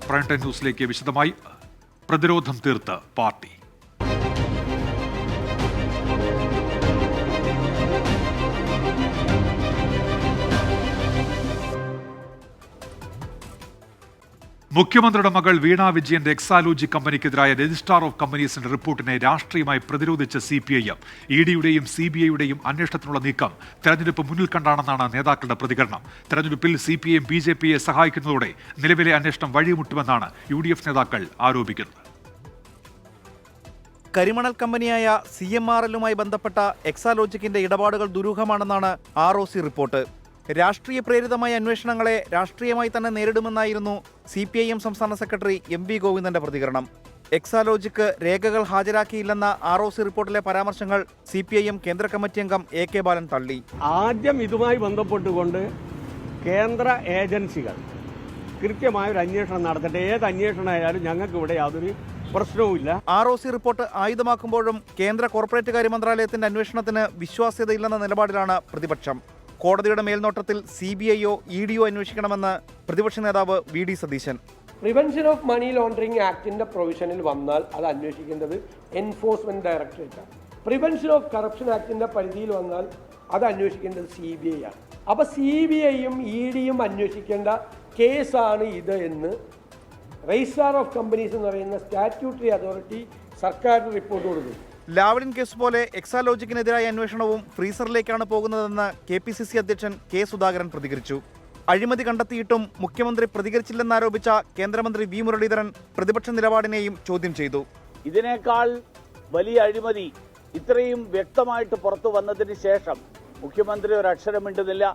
Prime time ന്യൂസിലേക്ക് വിശദമായി. പ്രതിരോധം തീർത്ത് പാർട്ടി. മുഖ്യമന്ത്രിയുടെ മകൾ വീണ വിജയന്റെ എക്സാലോജി കമ്പനിക്കെതിരായ രജിസ്ട്രാർ ഓഫ് കമ്പനീസിന്റെ റിപ്പോർട്ടിനെ രാഷ്ട്രീയമായി പ്രതിരോധിച്ച CPIM EDയുടെയും CBIയുടെയും അന്വേഷണത്തിനുള്ള നീക്കം തെരഞ്ഞെടുപ്പ് മുന്നിൽ കണ്ടാണെന്നാണ് നേതാക്കളുടെ പ്രതികരണം. തെരഞ്ഞെടുപ്പിൽ CPIM BJPയെ സഹായിക്കുന്നതോടെ നിലവിലെ അന്വേഷണം വഴിമുട്ടുമെന്നാണ് UDF നേതാക്കൾ ആരോപിക്കുന്നത്. കരിമണൽ കമ്പനിയായ CMRLുമായി ബന്ധപ്പെട്ട എക്സാലോജിക്കിന്റെ ഇടപാടുകൾ ദുരൂഹമാണെന്നാണ് ROC റിപ്പോർട്ട്. രാഷ്ട്രീയ പ്രേരിതമായ അന്വേഷണങ്ങളെ രാഷ്ട്രീയമായി തന്നെ നേരിടുമെന്നായിരുന്നു CPIM സംസ്ഥാന സെക്രട്ടറി MV ഗോവിന്ദന്റെ പ്രതികരണം. എക്സാലോജിക്ക് രേഖകൾ ഹാജരാക്കിയില്ലെന്ന ROC റിപ്പോർട്ടിലെ പരാമർശങ്ങൾ CPIM കേന്ദ്ര കമ്മിറ്റി അംഗം AK ബാലൻ തള്ളി. ആദ്യം ഇതുമായി ബന്ധപ്പെട്ടുകൊണ്ട് കേന്ദ്ര ഏജൻസികൾ കൃത്യമായ ഒരു അന്വേഷണം നടത്തട്ടെ. ഏത് അന്വേഷണമായാലും ഞങ്ങൾക്ക് ഇവിടെ യാതൊരു പ്രശ്നവുമില്ല. ROC റിപ്പോർട്ട് ആയുധമാക്കുമ്പോഴും കേന്ദ്ര കോർപ്പറേറ്റ് കാര്യ മന്ത്രാലയത്തിന്റെ അന്വേഷണത്തിന് വിശ്വാസ്യതയില്ലെന്ന നിലപാടിലാണ് പ്രതിപക്ഷം. കോടതിയുടെ മേൽനോട്ടത്തിൽ CBIയോ EDയോ അന്വേഷിക്കണമെന്ന് പ്രതിപക്ഷ നേതാവ് VD Satheesan. Prevention of money laundering ആക്ടിന്റെ പ്രൊവിഷനിൽ വന്നാൽ അത് അന്വേഷിക്കേണ്ടത് എൻഫോഴ്സ്മെന്റ് ഡയറക്ടറേറ്റാണ്. പ്രിവെൻഷൻ ഓഫ് കറപ്ഷൻ ആക്ടിന്റെ പരിധിയിൽ വന്നാൽ അത് അന്വേഷിക്കേണ്ടത് CBI ആണ്. അപ്പോൾ CBIയും EDയും അന്വേഷിക്കേണ്ട കേസാണ് ഇത് എന്ന് രജിസ്ട്രാർ ഓഫ് കമ്പനീസ് എന്ന് പറയുന്ന സ്റ്റാറ്റ്യൂട്ടറി അതോറിറ്റി സർക്കാരിന് റിപ്പോർട്ട് കൊടുത്തു. ലാവ്ലിൻ കേസ് പോലെ എക്സാലോജിക്കിനെതിരായ അന്വേഷണവും ഫ്രീസറിലേക്കാണ് പോകുന്നതെന്ന് KPCC അധ്യക്ഷൻ K സുധാകരൻ പ്രതികരിച്ചു. അഴിമതി കണ്ടെത്തിയിട്ടും മുഖ്യമന്ത്രി പ്രതികരിച്ചില്ലെന്നാരോപിച്ച കേന്ദ്രമന്ത്രി V മുരളീധരൻ പ്രതിപക്ഷ നിലപാടിനെയും ചോദ്യം ചെയ്തു. ഇതിനേക്കാൾ വലിയ അഴിമതി ഇത്രയും വ്യക്തമായിട്ട് പുറത്തു വന്നതിന് ശേഷം മുഖ്യമന്ത്രി ഒരു അക്ഷരം മിണ്ടുന്നില്ല.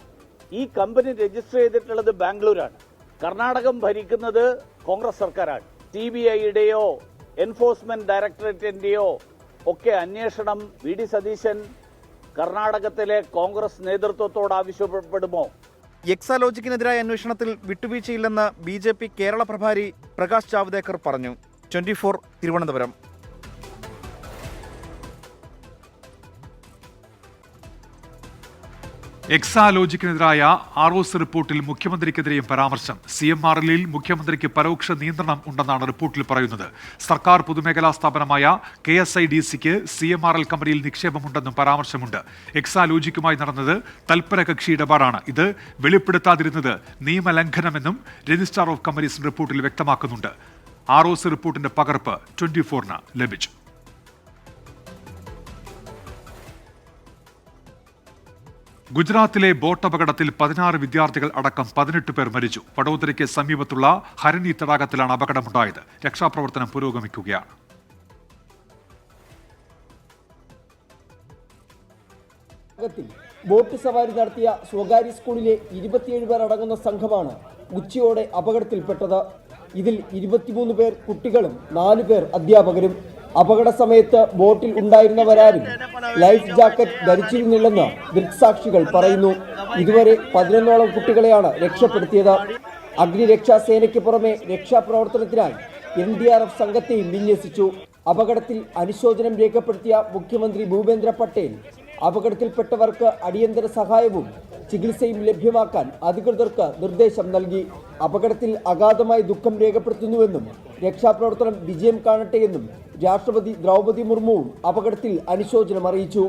ഈ കമ്പനി രജിസ്റ്റർ ചെയ്തിട്ടുള്ളത് ബാംഗ്ലൂരാണ്. കർണാടകം ഭരിക്കുന്നത് കോൺഗ്രസ് സർക്കാരാണ്. CBIയുടെയോ എൻഫോഴ്സ്മെന്റ് ഡയറക്ടറേറ്റിന്റെയോ ഒക്കെ അന്വേഷണം VD സതീശൻ കർണാടകത്തിലെ കോൺഗ്രസ് നേതൃത്വത്തോട് ആവശ്യപ്പെടുമോ? എക്സാലോജിക്കിനെതിരായ അന്വേഷണത്തിൽ വിട്ടുവീഴ്ചയില്ലെന്ന് BJP കേരള പ്രഭാരി പ്രകാശ് ജാവ്ദേക്കർ പറഞ്ഞു. 24 തിരുവനന്തപുരം. എക്സാലോജിക്കിനെതിരായ ROC റിപ്പോർട്ടിൽ മുഖ്യമന്ത്രിക്കെതിരെയും പരാമർശം. CMRLിൽ മുഖ്യമന്ത്രിക്ക് പരോക്ഷ നിയന്ത്രണം ഉണ്ടെന്നാണ് റിപ്പോർട്ടിൽ പറയുന്നത്. സർക്കാർ പൊതുമേഖലാ സ്ഥാപനമായ KSIDCക്ക് CMRL കമ്പനിയിൽ നിക്ഷേപമുണ്ടെന്നും പരാമർശമുണ്ട്. എക്സാലോജിക്കുമായി നടന്നത് തൽപര കക്ഷി ഇടപാടാണ്. ഇത് വെളിപ്പെടുത്താതിരുന്നത് നിയമലംഘനമെന്നും രജിസ്ട്രാർ ഓഫ് കമ്പനീസ് റിപ്പോർട്ടിൽ വ്യക്തമാക്കുന്നുണ്ട്. ROC റിപ്പോർട്ടിന്റെ പകർപ്പ് 24-ന് ലഭിച്ചു. ഗുജറാത്തിലെ ബോട്ട് അപകടത്തിൽ 16 വിദ്യാർത്ഥികൾ അടക്കം 18 പേർ മരിച്ചു. വഡോദരയ്ക്ക് സമീപത്തുള്ള ഹരണി തടാകത്തിലാണ് അപകടമുണ്ടായത്. രക്ഷാപ്രവർത്തനം പുരോഗമിക്കുകയാണ്. ബോട്ട് സവാരി നടത്തിയ സ്വകാര്യ സ്കൂളിലെ 27 പേർ അടങ്ങുന്ന സംഘമാണ് ഉച്ചയോടെ അപകടത്തിൽപ്പെട്ടത്. ഇതിൽ 23 പേർ കുട്ടികളും 4 പേർ അധ്യാപകരും. അപകട സമയത്ത് ബോട്ടിൽ ഉണ്ടായിരുന്നവരാരും ലൈഫ് ജാക്കറ്റ് ധരിച്ചിരുന്നില്ലെന്ന് ദൃക്സാക്ഷികൾ പറയുന്നു. ഇതുവരെ 11ഓളം കുട്ടികളെയാണ് രക്ഷപ്പെടുത്തിയത്. അഗ്നിരക്ഷാസേനയ്ക്ക് പുറമെ രക്ഷാപ്രവർത്തനത്തിനായി NDRF സംഘത്തെയും വിന്യസിച്ചു. അപകടത്തിൽ അനുശോചനം രേഖപ്പെടുത്തിയ മുഖ്യമന്ത്രി ഭൂപേന്ദ്ര പട്ടേൽ അപകടത്തിൽപ്പെട്ടവർക്ക് അടിയന്തര സഹായവും ചികിത്സയും ലഭ്യമാക്കാൻ അധികൃതർക്ക് നിർദ്ദേശം നൽകി. അപകടത്തിൽ അഗാധമായ ദുഃഖം രേഖപ്പെടുത്തുന്നുവെന്നും രക്ഷാപ്രവർത്തനം വിജയം കാണട്ടെയെന്നും രാഷ്ട്രപതി ദ്രൗപദി മുർമുവും അപകടത്തിൽ അനുശോചനം അറിയിച്ചു.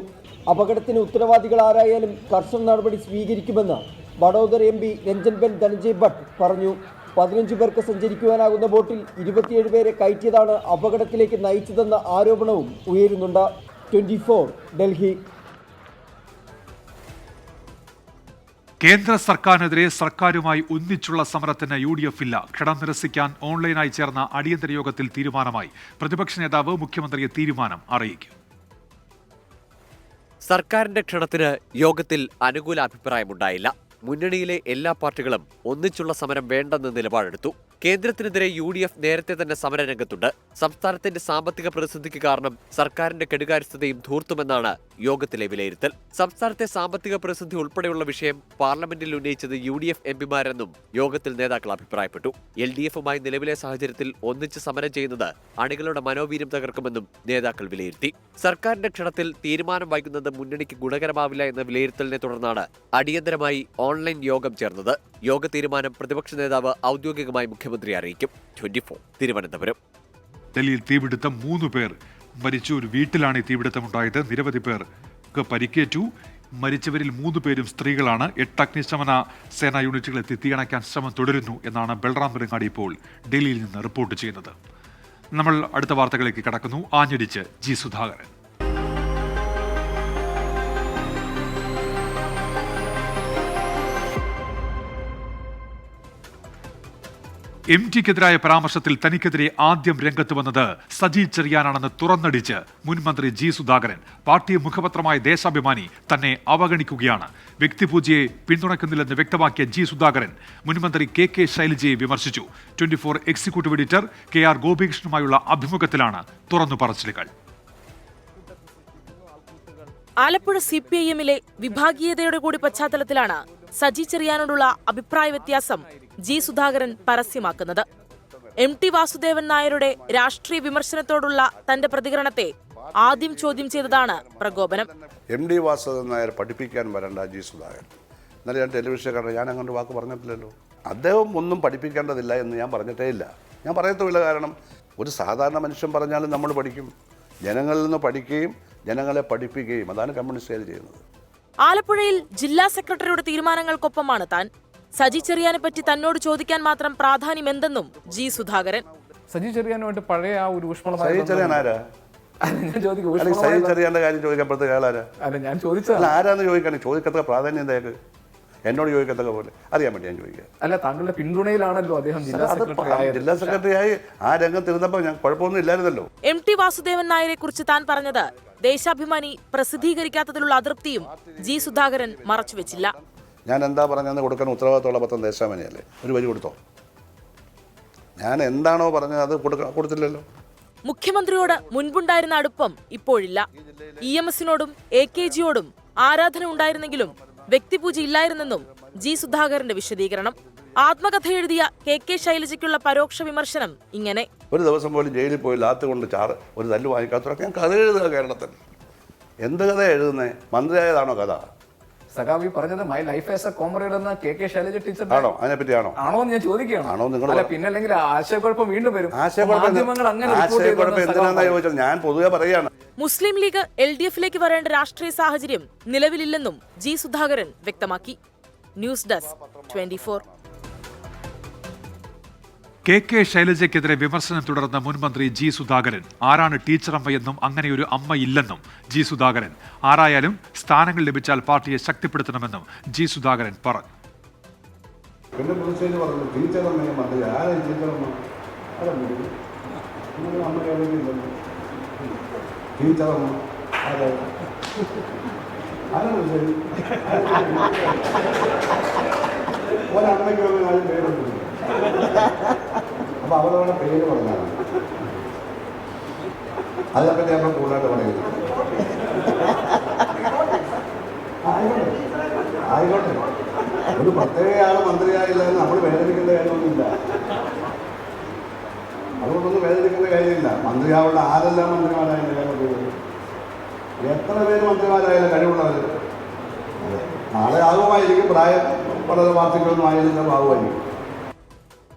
അപകടത്തിന് ഉത്തരവാദികൾ ആരായാലും കർശന നടപടി സ്വീകരിക്കുമെന്ന് വഡോദര MP രഞ്ജൻബെൻ ധനഞ്ജയ് ഭട്ട് പറഞ്ഞു. 15 പേർക്ക് സഞ്ചരിക്കുവാനാകുന്ന ബോട്ടിൽ 27 പേരെ കയറ്റിയതാണ് അപകടത്തിലേക്ക് നയിച്ചതെന്ന ആരോപണവും ഉയരുന്നുണ്ട്. 24 ഡൽഹി. കേന്ദ്ര സർക്കാരിനെതിരെ സർക്കാരുമായി ഒന്നിച്ചുള്ള സമരത്തിന് UDF ഇല്ല. ക്ഷണം നിരസിക്കാൻ ഓൺലൈനായി ചേർന്ന അടിയന്തര യോഗത്തിൽ തീരുമാനമായി. പ്രതിപക്ഷ നേതാവ് മുഖ്യമന്ത്രിയെ തീരുമാനം അറിയിക്കും. സർക്കാരിന്റെ ക്ഷണത്തിന് യോഗത്തിൽ അനുകൂല അഭിപ്രായമുണ്ടായില്ല. മുന്നണിയിലെ എല്ലാ പാർട്ടികളും ഒന്നിച്ചുള്ള സമരം വേണ്ടെന്ന് നിലപാടെടുത്തു. കേന്ദ്രത്തിനെതിരെ UDF നേരത്തെ തന്നെ സമരരംഗത്തുണ്ട്. സംസ്ഥാനത്തിന്റെ സാമ്പത്തിക പ്രതിസന്ധിക്ക് കാരണം സർക്കാരിന്റെ കെടുകാര്യസ്ഥതയും ധൂർത്തുമെന്നാണ് യോഗത്തിലെ വിലയിരുത്തൽ. സംസ്ഥാനത്തെ സാമ്പത്തിക പ്രതിസന്ധി ഉൾപ്പെടെയുള്ള വിഷയം പാർലമെന്റിൽ ഉന്നയിച്ചത് UDF MPമാരെന്നും യോഗത്തിൽ നേതാക്കൾ അഭിപ്രായപ്പെട്ടു. LDFുമായി നിലവിലെ സാഹചര്യത്തിൽ ഒന്നിച്ച് സമരം ചെയ്യുന്നത് അണികളുടെ മനോവീര്യം തകർക്കുമെന്നും നേതാക്കൾ വിലയിരുത്തി. സർക്കാരിന്റെ ക്ഷണത്തിൽ തീരുമാനം വൈകുന്നത് മുന്നണിക്ക് ഗുണകരമാവില്ല എന്ന വിലയിരുത്തലിനെ തുടർന്നാണ് അടിയന്തരമായി ഓൺലൈൻ യോഗം ചേർന്നത്. യോഗ തീരുമാനം പ്രതിപക്ഷ നേതാവ് ഔദ്യോഗികമായി മുഖ്യമന്ത്രിയെ അറിയിക്കും. 24 തിരുവനന്തപുരം. ഡൽഹിയിൽ തീപിടുത്തം 3 പേർ മരിച്ചു. ഒരു വീട്ടിലാണ് ഈ തീപിടുത്തമുണ്ടായത്. നിരവധി പേർക്ക് പരിക്കേറ്റു. മരിച്ചവരിൽ 3 പേരും സ്ത്രീകളാണ്. 8 അഗ്നിശമന സേനാ യൂണിറ്റുകൾ എത്തി തീയണയ്ക്കാൻ ശ്രമം തുടരുന്നു എന്നാണ് ബൽറാം ബെരങ്ങാടി ഇപ്പോൾ ഡൽഹിയിൽ നിന്ന് റിപ്പോർട്ട് ചെയ്യുന്നത്. നമ്മൾ അടുത്ത വാർത്തകളിലേക്ക് കടക്കുന്നു. ആഞ്ഞടിച്ച് ജി സുധാകരൻ. MTക്കെതിരായ പരാമർശത്തിൽ തനിക്കെതിരെ ആദ്യം രംഗത്ത് വന്നത് സജി ചെറിയാനാണെന്ന് തുറന്നടിച്ച് മുൻമന്ത്രി ജി സുധാകരൻ. പാർട്ടി മുഖപത്രമായ ദേശാഭിമാനി തന്നെ അവഗണിക്കുകയാണ്, വ്യക്തിപൂജയെ പിന്തുണയ്ക്കുന്നില്ലെന്ന് വ്യക്തമാക്കിയ ജി സുധാകരൻ മുൻമന്ത്രി കെ ശൈലജയെ വിമർശിച്ചു. 24 എക്സിക്യൂട്ടീവ് എഡിറ്റർ KR ഗോപികൃഷ്ണനുമായുള്ള അഭിമുഖത്തിലാണ് തുറന്നു പറച്ചിലുകൾ. ആലപ്പുഴ CPIMലെ വിഭാഗീയതയുടെ കൂടി പശ്ചാത്തലത്തിലാണ് സജി ചെറിയാനോടുള്ള അഭിപ്രായ വ്യത്യാസം ജി സുധാകരൻ പരസ്യമാക്കുന്നത്. MT വാസുദേവൻ നായരുടെ രാഷ്ട്രീയ വിമർശനത്തോടുള്ള തന്റെ പ്രതികരണത്തെ ആദ്യം ചോദ്യം ചെയ്തതാണ് പ്രകോപനം. MD വാസുദേവൻ നായർ പഠിപ്പിക്കാൻ വരണ്ട ജി സുധാകരൻ. എന്നാലും ഞാൻ ടെലിവിഷൻ കണ്ട ഞാൻ അങ്ങനെ വാക്ക് പറഞ്ഞിട്ടില്ലല്ലോ. അദ്ദേഹം ഒന്നും പഠിപ്പിക്കേണ്ടതില്ല എന്ന് ഞാൻ പറഞ്ഞിട്ടേ ഇല്ല. ഞാൻ പറയത്തുമില്ല. കാരണം ഒരു സാധാരണ മനുഷ്യൻ പറഞ്ഞാലും നമ്മൾ പഠിക്കും. ജനങ്ങളിൽ നിന്ന് പഠിക്കുകയും ജനങ്ങളെ പഠിപ്പിക്കുകയും അതാണ് കമ്മ്യൂണിസ്റ്റുകാർ ചെയ്യുന്നത്. ആലപ്പുഴയിൽ ജില്ലാ സെക്രട്ടറിയുടെ തീരുമാനങ്ങൾക്കൊപ്പമാണ് താൻ. സജി ചെറിയാനെ പറ്റി തന്നോട് ചോദിക്കാൻ മാത്രം പ്രാധാന്യം എന്തെന്നും ജി സുധാകരൻ. സജി ചെറിയാനുമായിട്ട് പഴയ ആ ഒരു സജി ചെറിയാൻ ആരാ? സജി ചെറിയാന്റെ കാര്യം ചോദിക്കപ്പെടുത്ത ആളാരാ? ഞാൻ ചോദിച്ചത് ആരാന്ന് ചോദിക്കാൻ ചോദിക്കത്തക്ക പ്രാധാന്യം എന്തായാലും എന്നോട് ചോദിക്കത്തക്ക പോലെ അറിയാൻ വേണ്ടി ഞാൻ ചോദിക്കുക. അല്ല, താങ്കളുടെ പിന്തുണയിലാണല്ലോ അദ്ദേഹം ജില്ലാ സെക്രട്ടറിയായി ആ രംഗത്തിരുന്നപ്പോൾ ഞാൻ കുഴപ്പമൊന്നും ഇല്ലായിരുന്നല്ലോ. MT വാസുദേവൻ നായരെ കുറിച്ച് താൻ പറഞ്ഞത് ദേശാഭിമാനി പ്രസിദ്ധീകരിക്കാത്തതിലുള്ള അതൃപ്തിയും ജി സുധാകരൻ മറച്ചുവെച്ചില്ല. ഞാൻ എന്താ പറഞ്ഞെന്ന് കൊടുക്കാൻ ഉത്തരവാദിത്തമുള്ള പത്രം ദേശാഭിമാനിയല്ലേ? ഒരു വരി കൊടുത്തോ? ഞാൻ എന്താണോ പറഞ്ഞത് അത് കൊടുത്തില്ലല്ലോ. മുഖ്യമന്ത്രിയോട് മുൻപുണ്ടായിരുന്ന അടുപ്പം ഇപ്പോഴില്ല. EMSനോടും AKGയോടും ആരാധന ഉണ്ടായിരുന്നെങ്കിലും വ്യക്തിപൂജ ഇല്ലായിരുന്നെന്നും ജി സുധാകരന്റെ വിശദീകരണം. ആത്മകഥ എഴുതിയ KK ശൈലജയ്ക്കുള്ള പരോക്ഷ വിമർശനം ഇങ്ങനെ: ഒരു ദിവസം പോലും ജയിലിൽ പോയി ലാത്ത് കൊണ്ട് ഒരു തല്ല് വാങ്ങിക്കാത്തവരൊക്കെ ഞാൻ കഥ എഴുതുക കേരളത്തിൽ. എന്ത് കഥ എഴുതുന്നേ? മന്ത്രിയായതാണോ കഥ? സഖാവി പറഞ്ഞത് my life as A comrade എന്ന KK ശൈലജ ടീച്ചർ ആണോ? അതിനെപ്പറ്റി ആണോ എന്ന് ഞാൻ ചോദിക്കുകയാണ്. ആണോ നിങ്ങൾ? പിന്നെ അല്ലെങ്കിൽ ആശയക്കുഴപ്പം വീണ്ടും വരും. ആശയക്കുഴപ്പം എന്തിനാണെന്നാ ചോദിച്ചത്? ഞാൻ പൊതുവെ പറയുകയാണ്. മുസ്ലിം ലീഗ് LDFലേക്ക് വരേണ്ട രാഷ്ട്രീയ സാഹചര്യം നിലവിലില്ലെന്നും ജി സുധാകരൻ വ്യക്തമാക്കി. News desk 24. KK ശൈലജയ്ക്കെതിരെ വിമർശനം തുടർന്ന മുൻമന്ത്രി ജി സുധാകരൻ. ആരാണ് ടീച്ചറമ്മയെന്നും അങ്ങനെയൊരു അമ്മയില്ലെന്നും ജി സുധാകരൻ. ആരായാലും സ്ഥാനങ്ങൾ ലഭിച്ചാൽ പാർട്ടിയെ ശക്തിപ്പെടുത്തണമെന്നും ജി സുധാകരൻ പറഞ്ഞു. അപ്പൊ അവരവരുടെ പേര് പറഞ്ഞാണ്. അതിനെപ്പറ്റി നമ്മൾ കൂടുതലായിട്ട് പറയുന്നത്. ആയിക്കോട്ടെ, ഒരു പ്രത്യേക ആൾ മന്ത്രിയായില്ലെന്ന് നമ്മൾ വേദനിക്കേണ്ട കാര്യമൊന്നുമില്ല. അതുകൊണ്ടൊന്നും വേദനിക്കേണ്ട കാര്യമില്ല. മന്ത്രിയാവുള്ള ആരെല്ലാം മന്ത്രിമാരായാലും എത്ര പേര് മന്ത്രിമാരായാലും കഴിവുള്ളവർ നാളെ ആകുമായിരിക്കും. പ്രായം വളരെ വാർത്തകളൊന്നും ആയാലും ആകുമായിരിക്കും.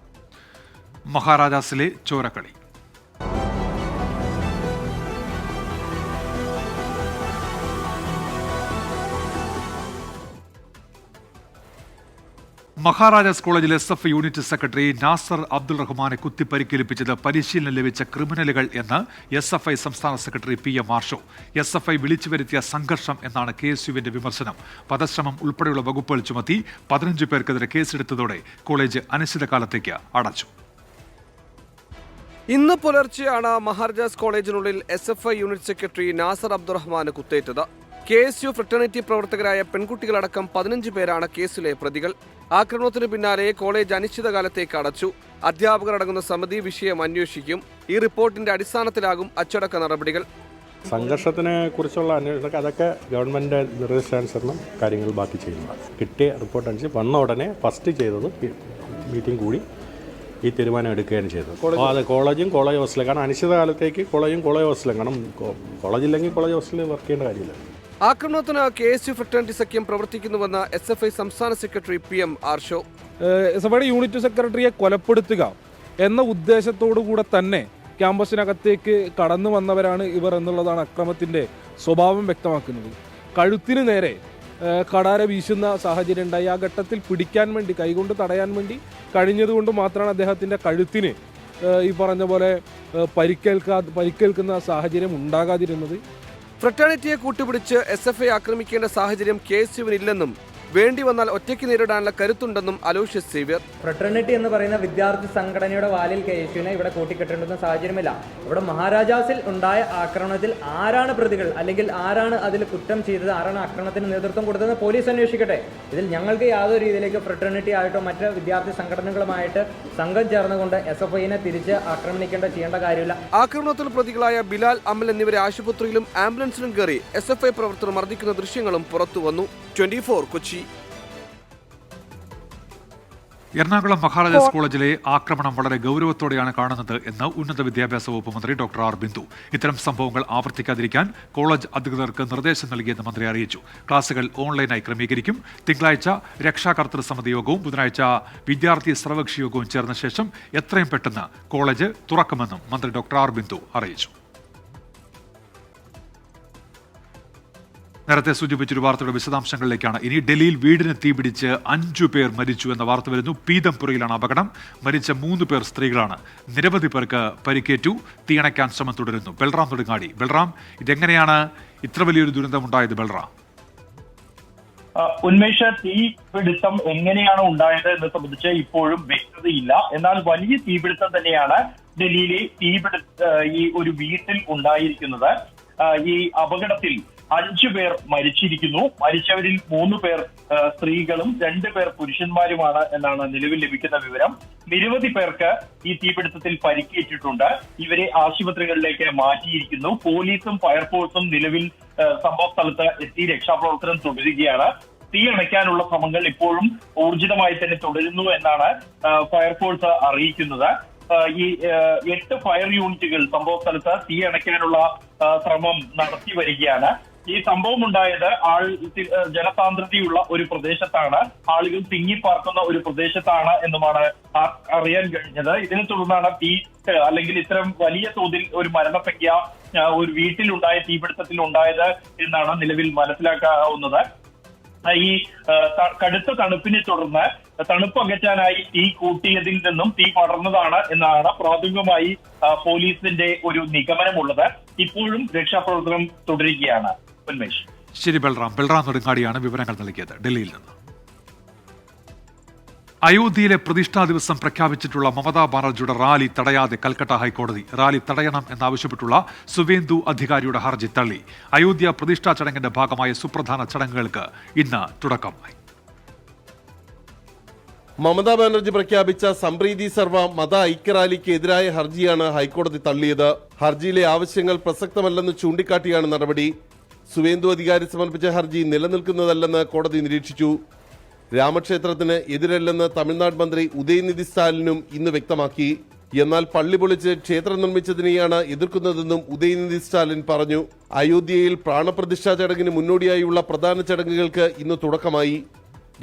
മഹാരാജാസിലെ ചോരക്കളി. മഹാരാജാസ് കോളേജിൽ SFI unit secretary Nasar Abdul റഹ്മാനെ കുത്തിപ്പരിക്കേൽപ്പിച്ചത് പരിശീലനം ലഭിച്ച ക്രിമിനലുകൾ എന്ന് SFI സംസ്ഥാന സെക്രട്ടറി PM ആർഷോ. SFI വിളിച്ചു വരുത്തിയ സംഘർഷം എന്നാണ് KSUവിന്റെ വിമർശനം. വധശ്രമം ഉൾപ്പെടെയുള്ള വകുപ്പുകൾ ചുമത്തി 15 പേർക്കെതിരെ കേസെടുത്തതോടെ കോളേജ് അനിശ്ചിതകാലത്തേക്ക് അടച്ചു. ഇന്ന് പുലർച്ചെയാണ് മഹാരാജാസ് കോളേജിനുള്ളിൽ SFI യൂണിറ്റ് സെക്രട്ടറി നാസർ അബ്ദുറഹ്മാന് കുത്തേറ്റത്. KSU ഫ്രട്ടേണിറ്റി പ്രവർത്തകരായ പെൺകുട്ടികളടക്കം 15 പേരാണ് കേസിലെ പ്രതികൾ. ആക്രമണത്തിന് പിന്നാലെ കോളേജ് അനിശ്ചിതകാലത്തേക്ക് അടച്ചു. അധ്യാപകരടങ്ങുന്ന സമിതി വിഷയം അന്വേഷിക്കും. ഈ റിപ്പോർട്ടിന്റെ അടിസ്ഥാനത്തിലാകും അച്ചടക്ക നടപടികൾ. സംഘർഷത്തിനെ കുറിച്ചുള്ള അന്വേഷണം അതൊക്കെ ഗവൺമെൻറ് നിർദ്ദേശാനുസരണം കാര്യങ്ങൾ ബാക്കി ചെയ്യുന്നു. കിട്ടിയ റിപ്പോർട്ട് അനുസരിച്ച് വന്ന ഉടനെ ഫസ്റ്റ് ചെയ്തത് മീറ്റിംഗ് കൂടി ഈ തീരുമാനം എടുക്കുകയാണ് ചെയ്തത്. അത് കോളേജും കോളേജ് ഹോസ്റ്റലും. കാരണം അനിശ്ചിതകാലത്തേക്ക് കോളേജും കോളേജ് ഹോസ്റ്റലും. കാരണം കോളേജില്ലെങ്കിൽ കോളേജ് ഹോസ്റ്റലിൽ വർക്ക് ചെയ്യേണ്ട കാര്യമില്ല. ആക്രമണത്തിന് KSU ഫ്രട്ടേണിറ്റി സഖ്യം പ്രവർത്തിക്കുന്നുവെന്ന് SFI സംസ്ഥാന സെക്രട്ടറി PM ആർഷോ. SFIയുടെ യൂണിറ്റ് സെക്രട്ടറിയെ കൊലപ്പെടുത്തുക എന്ന ഉദ്ദേശത്തോടു കൂടെ തന്നെ ക്യാമ്പസിനകത്തേക്ക് കടന്നു വന്നവരാണ് ഇവർ എന്നുള്ളതാണ് അക്രമത്തിൻ്റെ സ്വഭാവം വ്യക്തമാക്കുന്നത്. കഴുത്തിന് നേരെ കടാര വീശുന്ന സാഹചര്യം ഉണ്ടായി. ആ ഘട്ടത്തിൽ പിടിക്കാൻ വേണ്ടി, കൈകൊണ്ട് തടയാൻ വേണ്ടി കഴിഞ്ഞതുകൊണ്ട് മാത്രമാണ് അദ്ദേഹത്തിൻ്റെ കഴുത്തിന് ഈ പറഞ്ഞ പോലെ പരിക്കേൽക്കുന്ന സാഹചര്യം ഉണ്ടാകാതിരുന്നത്. ഫ്രട്ടേണിറ്റിയെ കൂട്ടുപിടിച്ച് SFI ആക്രമിക്കേണ്ട സാഹചര്യം KSUവിനില്ലെന്നും വേണ്ടി വന്നാൽ ഒറ്റയ്ക്ക് നേരിടാനുള്ള കരുത്തുണ്ടെന്നും അലോഷ്യസ് സേവ്യർ. ഫ്രട്ടേണിറ്റി എന്ന് പറയുന്ന വിദ്യാർത്ഥി സംഘടനയുടെ വാലിൽ KSUവിനെ ഇവിടെ കൂട്ടിക്കെട്ടേണ്ടുന്ന സാഹചര്യമില്ല. ഇവിടെ മഹാരാജാസിൽ ഉണ്ടായ ആക്രമണത്തിൽ ആരാണ് പ്രതികൾ, അല്ലെങ്കിൽ ആരാണ് അതിൽ കുറ്റം ചെയ്തത്, ആരാണ് ആക്രമണത്തിന് നേതൃത്വം കൊടുത്തതെന്ന് പോലീസ് അന്വേഷിക്കട്ടെ. ഇതിൽ ഞങ്ങൾക്ക് യാതൊരു രീതിയിലേക്ക് ഫ്രട്ടേണിറ്റി ആയിട്ടോ മറ്റ് വിദ്യാർത്ഥി സംഘടനകളുമായിട്ട് സംഘം ചേർന്നുകൊണ്ട് SFIനെ തിരിച്ച് ചെയ്യേണ്ട കാര്യമില്ല. ആക്രമണത്തിൽ പ്രതികളായ ബിലാൽ, അമൽ എന്നിവരെ ആശുപത്രിയിലും ആംബുലൻസിലും കയറി SFI പ്രവർത്തകർ മർദ്ദിക്കുന്ന ദൃശ്യങ്ങളും പുറത്തു വന്നു. 24 കൊച്ചി. എറണാകുളം മഹാരാജാസ് കോളേജിലെ ആക്രമണം വളരെ ഗൗരവത്തോടെയാണ് കാണുന്നത് എന്ന് ഉന്നത വിദ്യാഭ്യാസ വകുപ്പ് മന്ത്രി ഡോക്ടർ ആർ ബിന്ദു. ഇത്തരം സംഭവങ്ങൾ ആവർത്തിക്കാതിരിക്കാൻ കോളേജ് അധികൃതർക്ക് നിർദ്ദേശം നൽകിയെന്ന് മന്ത്രി അറിയിച്ചു. ക്ലാസുകൾ ഓൺലൈനായി ക്രമീകരിക്കും. തിങ്കളാഴ്ച രക്ഷാകർതൃ സമിതി യോഗവും ബുധനാഴ്ച വിദ്യാർത്ഥി സർവകക്ഷി യോഗവും ചേർന്ന ശേഷം എത്രയും പെട്ടെന്ന് കോളേജ് തുറക്കുമെന്നും മന്ത്രി ഡോക്ടർ ആർ ബിന്ദു അറിയിച്ചു. നേരത്തെ സൂചിപ്പിച്ചൊരു വാർത്തയുടെ വിശദാംശങ്ങളിലേക്കാണ്. ഇനി ഡൽഹിയിൽ വീടിന് തീപിടിച്ച് 5 പേർ മരിച്ചു എന്ന വാർത്ത വരുന്നു. പീതംപുരയിലാണ് അപകടം. മരിച്ച 3 പേർ സ്ത്രീകളാണ്. നിരവധി പേർക്ക് പരിക്കേറ്റു. തീയണയ്ക്കാൻ ശ്രമം തുടരുന്നു. ബൽറാം നെടുങ്ങാടി. ബൽറാം, ഇതെങ്ങനെയാണ് ഇത്ര വലിയൊരു ദുരന്തമുണ്ടായത്? ബൽറാം. ഉന്മേഷ, തീപിടുത്തം എങ്ങനെയാണ് ഉണ്ടായത് എന്ന് സംബന്ധിച്ച് ഇപ്പോഴും വ്യക്തതയില്ല. എന്നാൽ വലിയ തീപിടുത്തം തന്നെയാണ് ഡൽഹിയിലെ ഈ ഒരു വീട്ടിൽ ഉണ്ടായിരിക്കുന്നത്. ഈ അപകടത്തിൽ 5 പേർ മരിച്ചിരിക്കുന്നു. മരിച്ചവരിൽ 3 പേർ സ്ത്രീകളും 2 പേർ പുരുഷന്മാരുമാണ് എന്നാണ് നിലവിൽ ലഭിക്കുന്ന വിവരം. നിരവധി പേർക്ക് ഈ തീപിടുത്തത്തിൽ പരിക്കേറ്റിട്ടുണ്ട്. ഇവരെ ആശുപത്രികളിലേക്ക് മാറ്റിയിരിക്കുന്നു. പോലീസും ഫയർഫോഴ്സും നിലവിൽ സംഭവ സ്ഥലത്ത് എത്തി രക്ഷാപ്രവർത്തനം തുടരുകയാണ്. തീ അണയ്ക്കാനുള്ള ശ്രമങ്ങൾ ഇപ്പോഴും ഊർജിതമായി തന്നെ തുടരുന്നു എന്നാണ് ഫയർഫോഴ്സ് അറിയിക്കുന്നത്. ഈ 8 ഫയർ യൂണിറ്റുകൾ സംഭവ സ്ഥലത്ത് തീ അണയ്ക്കാനുള്ള ശ്രമം നടത്തി വരികയാണ്. ഈ സംഭവം ഉണ്ടായത് ജനസാന്ദ്രതയുള്ള ഒരു പ്രദേശത്താണ്, ആളുകൾ തിങ്ങിപ്പാർക്കുന്ന ഒരു പ്രദേശത്താണ് എന്നുമാണ് അറിയാൻ കഴിഞ്ഞത്. ഇതിനെ തുടർന്നാണ് തീ അല്ലെങ്കിൽ ഇത്തരം വലിയ തോതിൽ ഒരു മരണസംഖ്യ ഒരു വീട്ടിലുണ്ടായ തീപിടുത്തത്തിൽ ഉണ്ടായത് എന്നാണ് നിലവിൽ മനസ്സിലാക്കാവുന്നത്. ഈ കടുത്ത തണുപ്പിനെ തുടർന്ന് തണുപ്പ് അകറ്റാനായി തീ കൂട്ടിയതിൽ നിന്നും തീ പടർന്നതാണ് എന്നാണ് പ്രാഥമികമായി പോലീസിന്റെ ഒരു നിഗമനമുള്ളത്. ഇപ്പോഴും രക്ഷാപ്രവർത്തനം തുടരുകയാണ്. ഉന്മേഷ്. ശരി ബൽറാം. ബൽറാം നെടുങ്ങാടിയാണ് വിവരങ്ങൾ നൽകിയത് ഡൽഹിയിൽ നിന്ന്. അയോധ്യയിലെ പ്രതിഷ്ഠാ ദിവസം പ്രഖ്യാപിച്ചിട്ടുള്ള മമതാ ബാനർജിയുടെ റാലി തടയാതെ കൽക്കട്ട ഹൈക്കോടതി. റാലി തടയണം എന്നാവശ്യപ്പെട്ടുള്ള സുവേന്ദു അധികാരിയുടെ ഹർജി തള്ളി. അയോധ്യ പ്രതിഷ്ഠാ ചടങ്ങിന്റെ ഭാഗമായ സുപ്രധാന ചടങ്ങുകൾക്ക് ഇന്ന് തുടക്കമായി. മമതാ ബാനർജി പ്രഖ്യാപിച്ച സംപ്രീതി സർവ മത ഐക്യറാലിക്ക് എതിരായ ഹർജിയാണ് ഹൈക്കോടതി തള്ളിയത്. ഹർജിയിലെ ആവശ്യങ്ങൾ പ്രസക്തമല്ലെന്ന് ചൂണ്ടിക്കാട്ടിയാണ് നടപടി. സുവേന്ദു അധികാരി സമർപ്പിച്ച ഹർജി നിലനിൽക്കുന്നതല്ലെന്ന് കോടതി നിരീക്ഷിച്ചു. രാമക്ഷേത്രത്തിന് എതിരല്ലെന്ന് തമിഴ്നാട് മന്ത്രി ഉദയനിധി സ്റ്റാലിനും ഇന്ന് വ്യക്തമാക്കി. എന്നാൽ പള്ളി പൊളിച്ച് ക്ഷേത്രം നിർമ്മിച്ചതിനെയാണ് എതിർക്കുന്നതെന്നും ഉദയനിധി സ്റ്റാലിൻ പറഞ്ഞു. അയോധ്യയിൽ പ്രാണപ്രതിഷ്ഠാ ചടങ്ങിന് മുന്നോടിയായുള്ള പ്രധാന ചടങ്ങുകൾക്ക് ഇന്ന് തുടക്കമായി.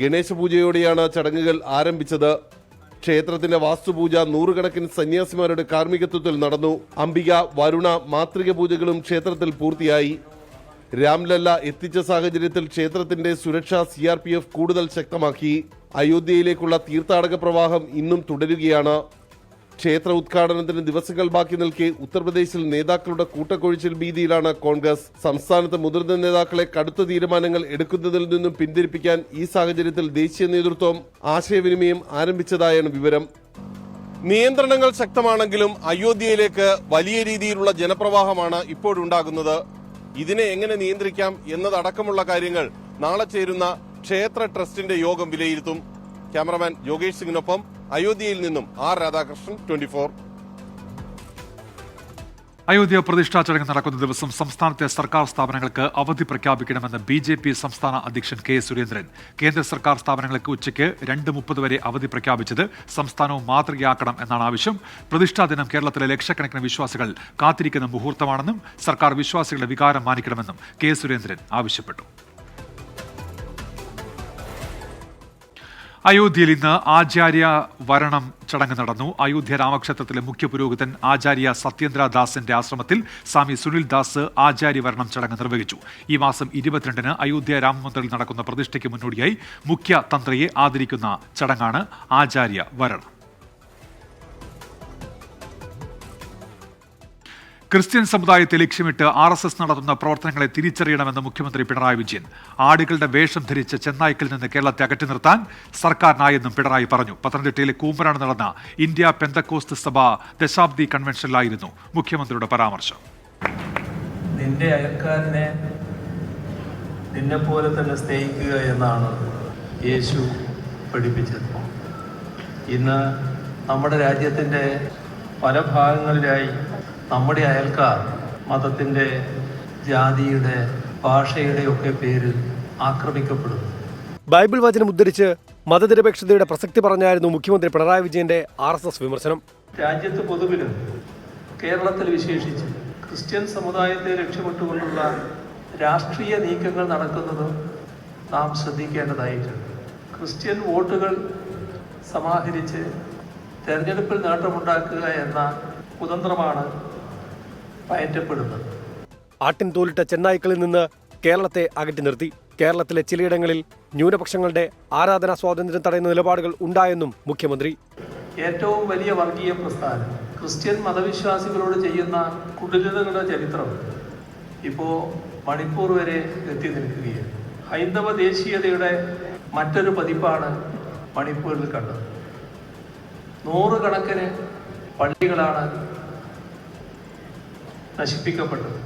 ഗണേശ പൂജയോടെയാണ് ചടങ്ങുകൾ ആരംഭിച്ചത്. ക്ഷേത്രത്തിന്റെ വാസ്തുപൂജ നൂറുകണക്കിന് സന്യാസിമാരുടെ കാർമ്മികത്വത്തിൽ നടന്നു. അംബിക, വരുണ, മാതൃക പൂജകളും ക്ഷേത്രത്തിൽ പൂർത്തിയായി. രാംലല്ല എത്തിച്ച സാഹചര്യത്തിൽ ക്ഷേത്രത്തിന്റെ സുരക്ഷ CRPF കൂടുതൽ ശക്തമാക്കി. അയോധ്യയിലേക്കുള്ള തീർത്ഥാടക പ്രവാഹം ഇന്നും തുടരുകയാണ്. ക്ഷേത്ര ഉദ്ഘാടനത്തിന് ദിവസങ്ങൾ ബാക്കി നിൽക്കെ ഉത്തർപ്രദേശിൽ നേതാക്കളുടെ കൂട്ടക്കൊഴിച്ചിൽ ഭീതിയിലാണ് കോൺഗ്രസ്. സംസ്ഥാനത്ത് മുതിർന്ന നേതാക്കളെ കടുത്ത തീരുമാനങ്ങൾ എടുക്കുന്നതിൽ നിന്നും പിന്തിരിപ്പിക്കാൻ ഈ സാഹചര്യത്തിൽ ദേശീയ നേതൃത്വം ആശയവിനിമയം ആരംഭിച്ചതായാണ് വിവരം. നിയന്ത്രണങ്ങൾ ശക്തമാണെങ്കിലും അയോധ്യയിലേക്ക് വലിയ രീതിയിലുള്ള ജനപ്രവാഹമാണ് ഇപ്പോഴുണ്ടാകുന്നത്. ഇതിനെ എങ്ങനെ നിയന്ത്രിക്കാം എന്നതടക്കമുള്ള കാര്യങ്ങൾ നാളെ ചേരുന്ന ക്ഷേത്ര ട്രസ്റ്റിന്റെ യോഗം വിലയിരുത്തും. ക്യാമറമാൻ യോഗേഷ് സിംഗിനൊപ്പം അയോധ്യയിൽ നിന്നും R രാധാകൃഷ്ണൻ, 24. അയോധ്യ പ്രതിഷ്ഠാ ചടങ്ങ് നടക്കുന്ന ദിവസം സംസ്ഥാനത്തെ സർക്കാർ സ്ഥാപനങ്ങൾക്ക് അവധി പ്രഖ്യാപിക്കണമെന്ന് BJP സംസ്ഥാന അധ്യക്ഷൻ K സുരേന്ദ്രൻ. കേന്ദ്ര സർക്കാർ സ്ഥാപനങ്ങൾക്ക് ഉച്ചയ്ക്ക് 2:30 വരെ അവധി പ്രഖ്യാപിച്ചത് സംസ്ഥാനവും മാതൃകയാക്കണം എന്നാണ് ആവശ്യം. പ്രതിഷ്ഠാ ദിനം കേരളത്തിലെ ലക്ഷക്കണക്കിന് വിശ്വാസികൾ കാത്തിരിക്കുന്ന മുഹൂർത്തമാണെന്നും സർക്കാർ വിശ്വാസികളുടെ വികാരം മാനിക്കണമെന്നും K സുരേന്ദ്രൻ ആവശ്യപ്പെട്ടു. അയോധ്യയിൽ ഇന്ന് ആചാര്യ വരണം ചടങ്ങ് നടന്നു. അയോധ്യ രാമക്ഷേത്രത്തിലെ മുഖ്യ പുരോഹിതൻ ആചാര്യ സത്യേന്ദ്ര ദാസിന്റെ ആശ്രമത്തിൽ സ്വാമി സുനിൽ ദാസ് ആചാര്യ വരണം ചടങ്ങ് നിർവഹിച്ചു. ഈ മാസം 22-ന് അയോധ്യ രാമമന്ദിറിൽ നടക്കുന്ന പ്രതിഷ്ഠയ്ക്ക് മുന്നോടിയായി മുഖ്യ തന്ത്രിയെ ആദരിക്കുന്ന ചടങ്ങാണ് ആചാര്യ വരണം. ക്രിസ്ത്യൻ സമുദായത്തെ ലക്ഷ്യമിട്ട് RSS നടത്തുന്ന പ്രവർത്തനങ്ങളെ തിരിച്ചറിയണമെന്ന് മുഖ്യമന്ത്രി പിണറായി വിജയൻ. ആടുകളുടെ വേഷം ധരിച്ച് ചെന്നായ്ക്കളിൽ നിന്ന് കേരളത്തെ അകറ്റി നിർത്താൻ സർക്കാരിനായെന്നും പിണറായി പറഞ്ഞു. പത്തനംതിട്ടയിലെ കൂമ്പനാട് നടന്ന ഇന്ത്യ പെന്തക്കോസ്ത് സഭ ദശാബ്ദി കൺവെൻഷനിലായിരുന്നു മുഖ്യമന്ത്രിയുടെ പരാമർശം. നിന്റെ അയൽക്കാരനെ നിന്നെ പോലെ തന്നെ സ്നേഹിക്കുക എന്നാണ് യേശു പഠിപ്പിച്ചത്. ഇന്ന് നമ്മുടെ രാജ്യത്തിൻ്റെ പല ഭാഗങ്ങളിലായി നമ്മുടെ അയൽക്കാർ മതത്തിൻ്റെ, ജാതിയുടെ, ഭാഷയുടെ ഒക്കെ പേരിൽ ആക്രമിക്കപ്പെടുന്നു. ബൈബിൾ വചനം ഉദ്ധരിച്ച് മതനിരപേക്ഷതയുടെ പ്രസക്തി പറഞ്ഞായിരുന്നു മുഖ്യമന്ത്രി പിണറായി വിജയന്റെ RSS വിമർശനം. രാജ്യത്ത് പൊതുവിലും കേരളത്തിൽ വിശേഷിച്ച് ക്രിസ്ത്യൻ സമുദായത്തെ ലക്ഷ്യമിട്ടുകൊണ്ടുള്ള രാഷ്ട്രീയ നീക്കങ്ങൾ നടക്കുന്നതും നാം ശ്രദ്ധിക്കേണ്ടതായിട്ടുണ്ട്. ക്രിസ്ത്യൻ വോട്ടുകൾ സമാഹരിച്ച് തെരഞ്ഞെടുപ്പിൽ നേട്ടമുണ്ടാക്കുക എന്ന കുതന്ത്രമാണ് പയറ്റപ്പെടുന്നത്. ആട്ടിൻ തോലിട്ട ചെന്നായ്ക്കളിൽ നിന്ന് കേരളത്തെ അകറ്റി നിർത്തി. കേരളത്തിലെ ചിലയിടങ്ങളിൽ ന്യൂനപക്ഷങ്ങളുടെ ആരാധനാ സ്വാതന്ത്ര്യം തടയുന്ന നിലപാടുകൾ ഉണ്ടായെന്നും മുഖ്യമന്ത്രി. ഏറ്റവും വലിയ വർഗീയ പ്രസ്ഥാനം ക്രിസ്ത്യൻ മതവിശ്വാസികളോട് ചെയ്യുന്ന കുടിലതകളുടെ ചരിത്രം ഇപ്പോൾ മണിപ്പൂർ വരെ എത്തി നിൽക്കുകയാണ്. ഹൈന്ദവ ദേശീയതയുടെ മറ്റൊരു പതിപ്പാണ് മണിപ്പൂരിൽ കണ്ടത്. 100 കണക്കിന് പള്ളികളാണ് നശിപ്പിക്കപ്പെട്ടത്.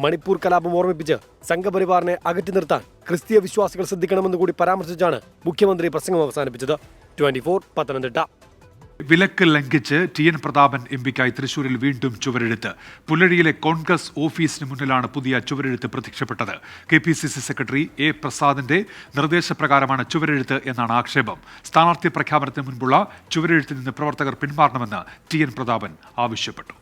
മണിപ്പൂർ കലാപം ഓർമ്മിപ്പിച്ച് സംഘപരിവാറിനെ അകറ്റി നിർത്താൻ ക്രിസ്തീയ വിശ്വാസികൾ ശ്രദ്ധിക്കണമെന്ന് കൂടി പരാമർശിച്ചാണ് മുഖ്യമന്ത്രി പ്രസംഗം അവസാനിപ്പിച്ചത്. 24 പത്തനംതിട്ട. വിലക്ക് ലംഘിച്ച് TN പ്രതാപൻ MPക്കായി തൃശൂരിൽ വീണ്ടും ചുവരെഴുത്ത്. പുല്ലഴിയിലെ കോൺഗ്രസ് ഓഫീസിന് മുന്നിലാണ് പുതിയ ചുവരെഴുത്ത് പ്രത്യക്ഷപ്പെട്ടത്. KPCC സെക്രട്ടറി A പ്രസാദിന്റെ നിർദ്ദേശപ്രകാരമാണ് ചുവരെഴുത്ത് എന്നാണ് ആക്ഷേപം. സ്ഥാനാർത്ഥി പ്രഖ്യാപനത്തിന് മുൻപുള്ള ചുവരെഴുത്തിൽ നിന്ന് പ്രവർത്തകർ പിന്മാറണമെന്ന് TN പ്രതാപൻ ആവശ്യപ്പെട്ടു.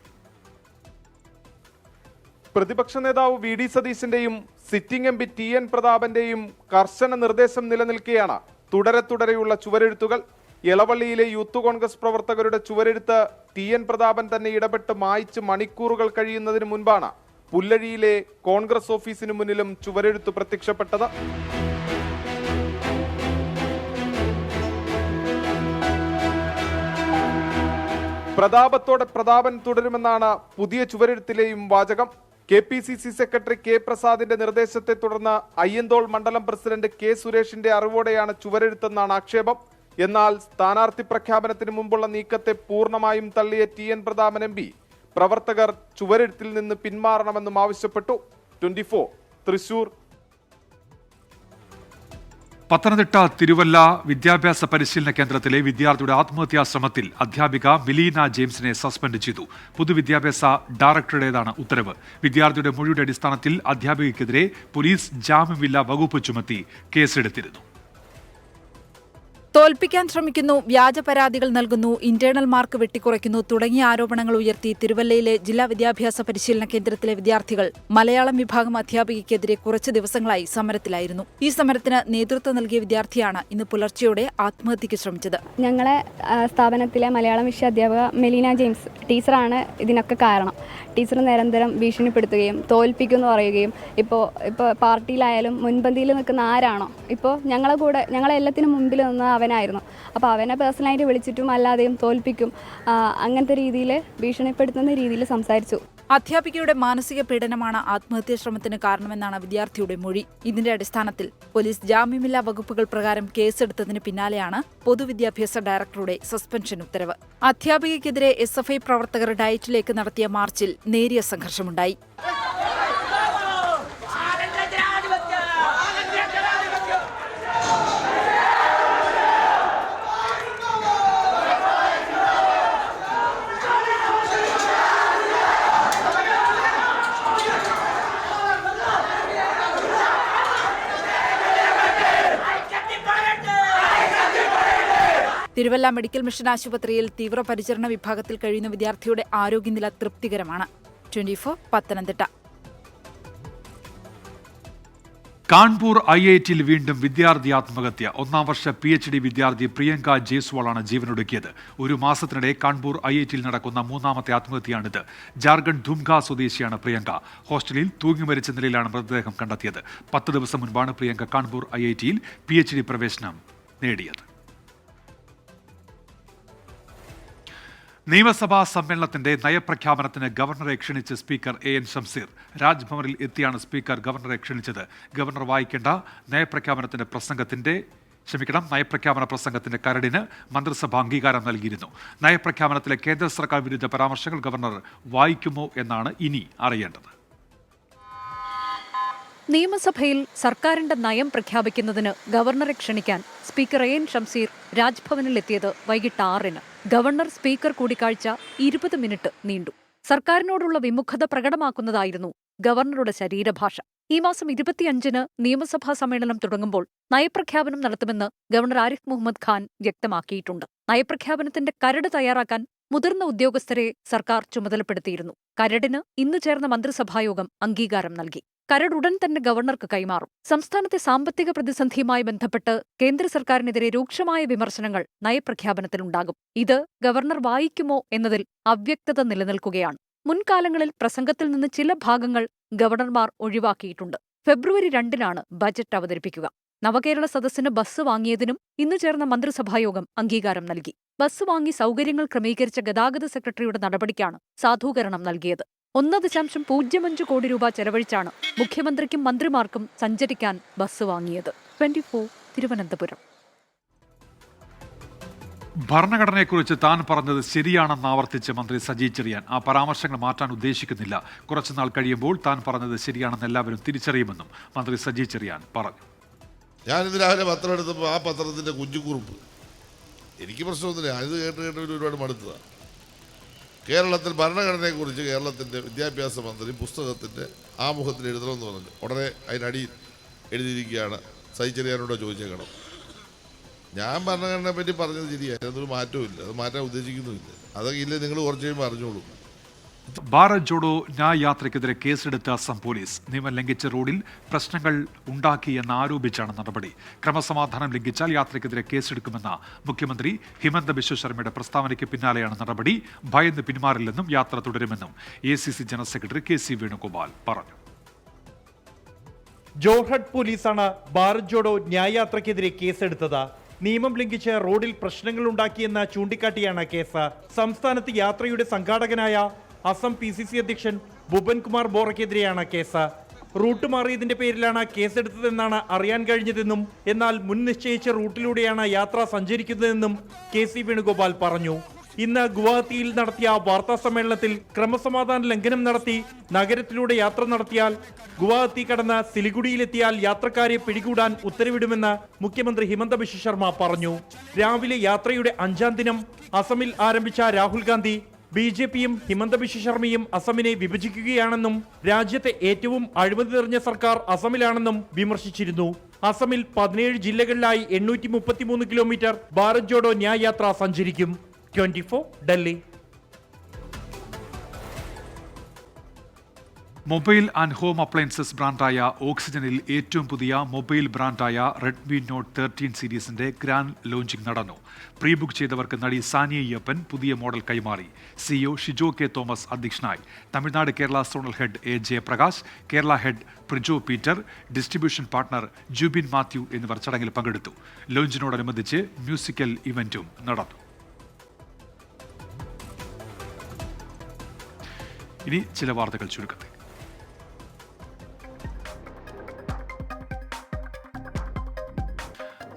പ്രതിപക്ഷ നേതാവ് VD സതീശന്റെയും സിറ്റിംഗ് MP TN പ്രതാപന്റെയും കർശന നിർദ്ദേശം നിലനിൽക്കെയാണ് തുടരെയുള്ള ചുവരെഴുത്തുകൾ. എളവള്ളിയിലെ യൂത്ത് കോൺഗ്രസ് പ്രവർത്തകരുടെ ചുവരെഴുത്ത് TN പ്രതാപൻ തന്നെ ഇടപെട്ട് മായ്ച്ച് മണിക്കൂറുകൾ കഴിയുന്നതിന് മുൻപാണ് പുല്ലഴിയിലെ കോൺഗ്രസ് ഓഫീസിന് മുന്നിലും ചുവരെഴുത്ത് പ്രത്യക്ഷപ്പെട്ടത്. പ്രതാപത്തോടെ പ്രതാപൻ തുടരുമെന്നാണ് പുതിയ ചുവരെഴുത്തിലെയും വാചകം. KPCC സെക്രട്ടറി K പ്രസാദിന്റെ നിർദ്ദേശത്തെ തുടർന്ന് അയ്യന്തോൾ മണ്ഡലം പ്രസിഡന്റ് K സുരേഷിന്റെ അറിവോടെയാണ് ചുവരെഴുത്തെന്നാണ് ആക്ഷേപം. എന്നാൽ സ്ഥാനാർത്ഥി പ്രഖ്യാപനത്തിന് മുമ്പുള്ള നീക്കത്തെ പൂർണ്ണമായും തള്ളിയ TN പ്രതാപൻ MP പ്രവർത്തകർ ചുവരെഴുത്തിൽ നിന്ന് പിന്മാറണമെന്നും ആവശ്യപ്പെട്ടു. 24 തൃശൂർ. പത്തനംതിട്ട തിരുവല്ല വിദ്യാഭ്യാസ പരിശീലന കേന്ദ്രത്തിലെ വിദ്യാർത്ഥിയുടെ ആത്മഹത്യാ ശ്രമത്തിൽ അധ്യാപിക മിലീന ജെയിംസിനെ സസ്പെൻഡ് ചെയ്തു. പൊതുവിദ്യാഭ്യാസ ഡയറക്ടറുടേതാണ് ഉത്തരവ്. വിദ്യാർത്ഥിയുടെ മൊഴിയുടെ അടിസ്ഥാനത്തിൽ അധ്യാപികയ്ക്കെതിരെ പോലീസ് ജാമ്യമില്ലാ വകുപ്പ് ചുമത്തി കേസെടുത്തിരുന്നു. തോൽപ്പിക്കാൻ ശ്രമിക്കുന്നു, വ്യാജ പരാതികൾ നൽകുന്നു, ഇന്റേണൽ മാർക്ക് വെട്ടിക്കുറയ്ക്കുന്നു തുടങ്ങിയ ആരോപണങ്ങൾ ഉയർത്തി തിരുവല്ലയിലെ ജില്ലാ വിദ്യാഭ്യാസ പരിശീലന കേന്ദ്രത്തിലെ വിദ്യാർത്ഥികൾ മലയാളം വിഭാഗം അധ്യാപികയ്ക്കെതിരെ കുറച്ച് ദിവസങ്ങളായി സമരത്തിലായിരുന്നു. ഈ സമരത്തിന് നേതൃത്വം നൽകിയ വിദ്യാർത്ഥിയാണ് ഇന്ന് പുലർച്ചെയോടെ ആത്മഹത്യയ്ക്ക് ശ്രമിച്ചത്. ഞങ്ങളെ സ്ഥാപനത്തിലെ മലയാളം വിഷയ അധ്യാപിക മെലീന ജെയിംസ് ടീച്ചറാണ് ഇതിനൊക്കെ കാരണം. ടീച്ചർ നിരന്തരം ഭീഷണിപ്പെടുത്തുകയും തോൽപ്പിക്കുമെന്ന് പറയുകയും ഇപ്പോൾ പാർട്ടിയിലായാലും മുൻപന്തിയിൽ നിൽക്കുന്ന ആരാണോ ഇപ്പോൾ ഞങ്ങളെ എല്ലാത്തിനും മുമ്പിൽ നിന്ന് അവനായിരുന്നു. അപ്പോൾ അവനെ പേഴ്സണലായിട്ട് വിളിച്ചിട്ടും അല്ലാതെയും തോൽപ്പിക്കും, അങ്ങനത്തെ രീതിയിൽ ഭീഷണിപ്പെടുത്തുന്ന രീതിയിൽ സംസാരിച്ചു. അധ്യാപികയുടെ മാനസിക പീഡനമാണ് ആത്മഹത്യാ ശ്രമത്തിന് കാരണമെന്നാണ് വിദ്യാർത്ഥിയുടെ മൊഴി. ഇതിന്റെ അടിസ്ഥാനത്തിൽ പോലീസ് ജാമ്യമില്ലാ വകുപ്പുകൾ പ്രകാരം കേസെടുത്തതിന് പിന്നാലെയാണ് പൊതുവിദ്യാഭ്യാസ ഡയറക്ടറുടെ സസ്പെൻഷൻ ഉത്തരവ്. അധ്യാപികയ്ക്കെതിരെ SFI പ്രവർത്തകർ ഡയറ്റിലേക്ക് നടത്തിയ മാർച്ചിൽ നേരിയ സംഘർഷമുണ്ടായി. തിരുവല്ല മെഡിക്കൽ മിഷൻ ആശുപത്രിയിൽ തീവ്രപരിചരണ വിഭാഗത്തിൽ കഴിയുന്ന വിദ്യാർത്ഥിയുടെ ആരോഗ്യനില തൃപ്തികരമാണ്. 24 പത്തനംതിട്ട. കാൺപൂർ IITയിൽ വീണ്ടും വിദ്യാർത്ഥി ആത്മഹത്യ. 1ാം വർഷ PhD വിദ്യാർത്ഥി പ്രിയങ്ക ജയ്സ്വാളാണ് ജീവനൊടുക്കിയത്. ഒരു മാസത്തിനിടെ കാൺപൂർ IITയിൽ നടക്കുന്ന 3ാമത്തെ ആത്മഹത്യയാണിത്. ജാർഖണ്ഡ് ധുംക സ്വദേശിയാണ് പ്രിയങ്ക. ഹോസ്റ്റലിൽ തൂങ്ങി മരിച്ച നിലയിലാണ് മൃതദേഹം കണ്ടെത്തിയത്. 10 ദിവസം മുൻപാണ് പ്രിയങ്ക കാൺപൂർ IITയിൽ PhD പ്രവേശനം നേടിയത്. നിയമസഭാ സമ്മേളനത്തിന്റെ നയപ്രഖ്യാപനത്തിന് ഗവർണറെ ക്ഷണിച്ച് സ്പീക്കർ AN ഷംസീർ. രാജ്ഭവനിൽ എത്തിയാണ് സ്പീക്കർ ഗവർണറെ ക്ഷണിച്ചത്. ഗവർണർ വായിക്കേണ്ട നയപ്രഖ്യാപന പ്രസംഗത്തിന്റെ കരടിന് മന്ത്രിസഭ അംഗീകാരം നൽകിയിരുന്നു. നയപ്രഖ്യാപനത്തിലെ കേന്ദ്ര സർക്കാർ വിരുദ്ധ പരാമർശങ്ങൾ ഗവർണർ വായിക്കുമോ എന്നാണ് ഇനി അറിയേണ്ടത്. നിയമസഭയിൽ സർക്കാരിന്റെ നയം പ്രഖ്യാപിക്കുന്നതിന് ഗവർണറെ ക്ഷണിക്കാൻ സ്പീക്കർ AN ഷംസീർ രാജ്ഭവനിലെത്തിയത് വൈകിട്ട് 6-ന്. ഗവർണർ സ്പീക്കർ കൂടിക്കാഴ്ച 20 മിനിറ്റ് നീണ്ടു. സർക്കാരിനോടുള്ള വിമുഖത പ്രകടമാക്കുന്നതായിരുന്നു ഗവർണറുടെ ശരീരഭാഷ. ഈ മാസം 25-ന് നിയമസഭാ സമ്മേളനം തുടങ്ങുമ്പോൾ നയപ്രഖ്യാപനം നടത്തുമെന്ന് ഗവർണർ ആരിഫ് മുഹമ്മദ് ഖാൻ വ്യക്തമാക്കിയിട്ടുണ്ട്. നയപ്രഖ്യാപനത്തിന്റെ കരട് തയ്യാറാക്കാൻ മുതിർന്ന ഉദ്യോഗസ്ഥരെ സർക്കാർ ചുമതലപ്പെടുത്തിയിരുന്നു. കരടിന് ഇന്ന് ചേർന്ന മന്ത്രിസഭായോഗം അംഗീകാരം നൽകി. കരട് ഉടൻ തന്നെ ഗവർണർക്ക് കൈമാറും. സംസ്ഥാനത്തെ സാമ്പത്തിക പ്രതിസന്ധിയുമായി ബന്ധപ്പെട്ട് കേന്ദ്ര സർക്കാരിനെതിരെ രൂക്ഷമായ വിമർശനങ്ങൾ നയപ്രഖ്യാപനത്തിലുണ്ടാകും. ഇത് ഗവർണർ വായിക്കുമോ എന്നതിൽ അവ്യക്തത നിലനിൽക്കുകയാണ്. മുൻകാലങ്ങളിൽ പ്രസംഗത്തിൽ നിന്ന് ചില ഭാഗങ്ങൾ ഗവർണർമാർ ഒഴിവാക്കിയിട്ടുണ്ട്. ഫെബ്രുവരി 2-നാണ് ബജറ്റ് അവതരിപ്പിക്കുക. നവകേരള സദസ്സിന് ബസ് വാങ്ങിയതിനും ഇന്ന് ചേർന്ന മന്ത്രിസഭായോഗം അംഗീകാരം നൽകി. ബസ് വാങ്ങി സൗകര്യങ്ങൾ ക്രമീകരിച്ച ഗതാഗത സെക്രട്ടറിയുടെ നടപടിക്കാണ് സാധൂകരണം നൽകിയത്. 1.05 കോടി രൂപ ചെലവഴിച്ചാണ് മുഖ്യമന്ത്രിക്കും മന്ത്രിമാർക്കും സഞ്ചരിക്കാൻ ബസ് വാങ്ങിയത്. 24 തിരുവനന്തപുരം. ഭരണഘടനയെക്കുറിച്ച് താൻ പറഞ്ഞത് ശരിയാണെന്ന് ആവർത്തിച്ച് മന്ത്രി സജി ചെറിയാൻ. ആ പരാമർശങ്ങൾ മാറ്റാൻ ഉദ്ദേശിക്കുന്നില്ല. കുറച്ചുനാൾ കഴിയുമ്പോൾ താൻ പറഞ്ഞത് ശരിയാണെന്ന് എല്ലാവരും തിരിച്ചറിയുമെന്നും മന്ത്രി സജി ചെറിയാൻ പറഞ്ഞു. ഞാനിന്ന് രാവിലെ പത്രം എടുത്തപ്പോൾ ആ പത്രത്തിൻ്റെ കുഞ്ചുകുറിപ്പ് എനിക്ക് പ്രശ്നമൊന്നുമില്ല. ഇത് കേട്ട് ഒരുപാട് മടുത്തതാണ്. കേരളത്തിൽ ഭരണഘടനയെക്കുറിച്ച് കേരളത്തിൻ്റെ വിദ്യാഭ്യാസ മന്ത്രി പുസ്തകത്തിൻ്റെ ആമുഖത്തിൽ എഴുതണമെന്ന് പറഞ്ഞു. ഉടനെ അതിനടിയിൽ എഴുതിയിരിക്കുകയാണ് സജി ചെറിയാനോട് ചോദിച്ചേക്കണം. ഞാൻ ഭരണഘടനയെ പറ്റി പറഞ്ഞത് ശരിയാണ്, അതൊരു മാറ്റവും ഇല്ല, അത് മാറ്റാൻ ഉദ്ദേശിക്കുന്നുമില്ല. അതൊക്കെ ഇല്ലേ നിങ്ങൾ കുറച്ച് കഴിയുമ്പോൾ അറിഞ്ഞോളൂ. ഭാരത് ജോഡോ ന്യായ് യാത്രയ്ക്കെതിരെ കേസെടുത്ത അസം പോലീസ്. നിയമം ലംഘിച്ച റോഡിൽ പ്രശ്നങ്ങൾ ഉണ്ടാക്കിയെന്ന് ആരോപിച്ചാണ് നടപടി. ക്രമസമാധാനം ലംഘിച്ചാൽ യാത്രയ്ക്കെതിരെ കേസെടുക്കുമെന്ന മുഖ്യമന്ത്രി ഹിമന്ത ബിശ്വ ശർമ്മയുടെ പ്രസ്താവനയ്ക്ക് പിന്നാലെയാണ് നടപടി. ഭയന്ന് പിന്മാറില്ലെന്നും യാത്ര തുടരുമെന്നും ACC general secretary KC Venugopal പറഞ്ഞു. ജോർഹട്ട് പോലീസാണ് ഭാരത് ജോഡോ ന്യായ് യാത്രയ്ക്കെതിരെ കേസെടുത്തത്. നിയമം ലംഘിച്ച് റോഡിൽ പ്രശ്നങ്ങൾ ഉണ്ടാക്കിയെന്ന് ചൂണ്ടിക്കാട്ടിയാണ് കേസ്. സംസ്ഥാനത്ത് യാത്രയുടെ സംഘാടകനായ അസം PCC അധ്യക്ഷൻ ഭുവൻ കുമാർ ബോറയ്ക്കെതിരെയാണ് കേസ്. റൂട്ട് മാറിയതിന്റെ പേരിലാണ് കേസെടുത്തതെന്നാണ് അറിയാൻ കഴിഞ്ഞതെന്നും എന്നാൽ മുൻ നിശ്ചയിച്ച റൂട്ടിലൂടെയാണ് യാത്ര സഞ്ചരിക്കുന്നതെന്നും KC വേണുഗോപാൽ പറഞ്ഞു. ഇന്ന് ഗുവാഹത്തിയിൽ നടത്തിയ വാർത്താ സമ്മേളനത്തിൽ ക്രമസമാധാന ലംഘനം നടത്തി നഗരത്തിലൂടെ യാത്ര നടത്തിയാൽ ഗുവാഹത്തി കടന്ന് സിലിഗുഡിയിലെത്തിയാൽ യാത്രക്കാരെ പിടികൂടാൻ ഉത്തരവിടുമെന്ന് മുഖ്യമന്ത്രി ഹിമന്ത ബിശ്വ ശർമ്മ പറഞ്ഞു. രാവിലെ യാത്രയുടെ 5-ാം ദിനം അസമിൽ ആരംഭിച്ച രാഹുൽ ഗാന്ധി BJPയും ഹിമന്ത ബിശ്വ ശർമ്മയും അസമിനെ വിഭജിക്കുകയാണെന്നും രാജ്യത്തെ ഏറ്റവും അഴിമതി നിറഞ്ഞ സർക്കാർ അസമിലാണെന്നും വിമർശിച്ചിരുന്നു. അസമിൽ 17 ജില്ലകളിലായി 833 കിലോമീറ്റർ ഭാരത് ജോഡോ ന്യായ് യാത്ര സഞ്ചരിക്കും. 24 Delhi. Mobile and home appliances ബ്രാൻഡായ ഓക്സിജനിൽ ഏറ്റവും പുതിയ മൊബൈൽ ബ്രാൻഡായ റെഡ്മി നോട്ട് 13 സീരീസിന്റെ ഗ്രാൻഡ് ലോഞ്ചിംഗ് നടന്നു. പ്രീ ബുക്ക് ചെയ്തവർക്ക് നടി സാനിയ അയ്യപ്പൻ പുതിയ മോഡൽ കൈമാറി. CEO Shijo K. തോമസ് അധ്യക്ഷനായി. Tamil Nadu Kerala zonal head A. Jayaprakash, Kerala head Prijo Peter, distribution partner Jubin Mathew എന്നിവർ ചടങ്ങിൽ പങ്കെടുത്തു. ലോഞ്ചിനോടനുബന്ധിച്ച് മ്യൂസിക്കൽ ഇവന്റും നടന്നു. ഇനി ചില വാർത്തകൾ ചുരുക്കത്തിൽ.